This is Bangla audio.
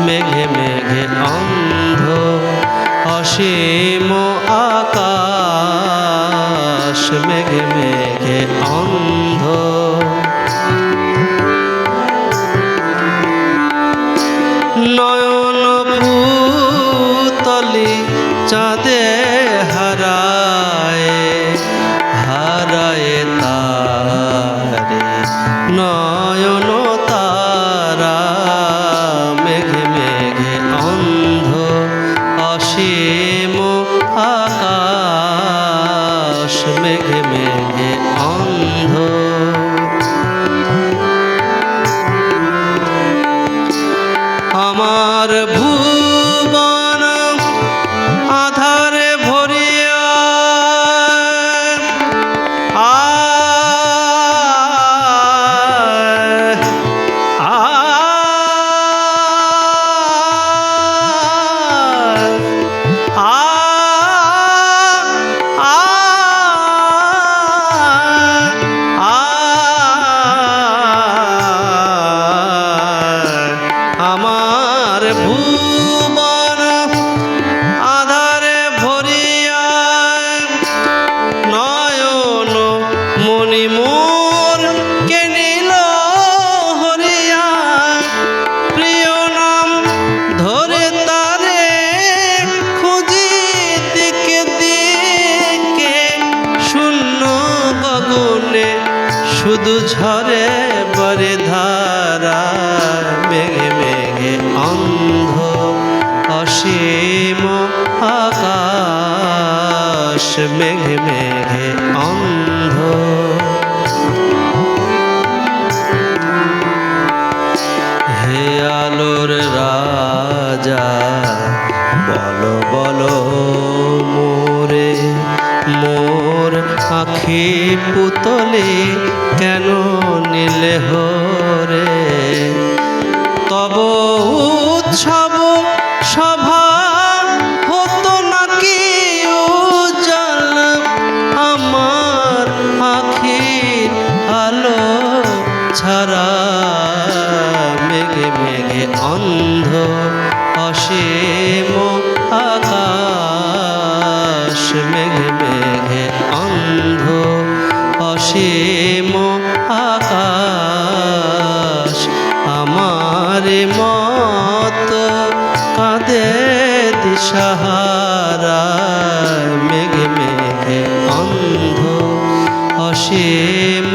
মেঘে মেঘে অন্ধ অসীম আকাশ মেঘে মেঘে অন্ধ। নয়ন পুতলি চাঁদে হারায় হারায় তারে নয়ন তারা মেঘে মেঘে অন্ধ অসীম আকাশ মেঘে মেঘে অন্ধ। আমার ভুবন আধারে ভরিয়া আমার ভুবন আধারে ভরিয়া নয়ন মণি মোর কে নিল হরিয়া প্রিয় নাম ধরে তারে খুঁজি দিকে দিকে শূন্য গগনে শুধু ঝরে বরে ধারা মেঘে মেঘে অন্ধ অসীম আকাশ মেঘে মেঘে অন্ধ। হে আলোর রাজা বলো বলো মোরে মোর আখি পুতলে কেন নীলে হরে তব উৎসব সভা হতো নাকি উজ্জ্বল আমার আখির আলো ছাড়া মেঘে মেঘে অন্ধ অসীম আকাশ মেঘে মেঘে অন্ধ অসীম আকাশ আমার মত কাঁদে দিশাহারা মেঘে মেঘে অন্ধ অসীম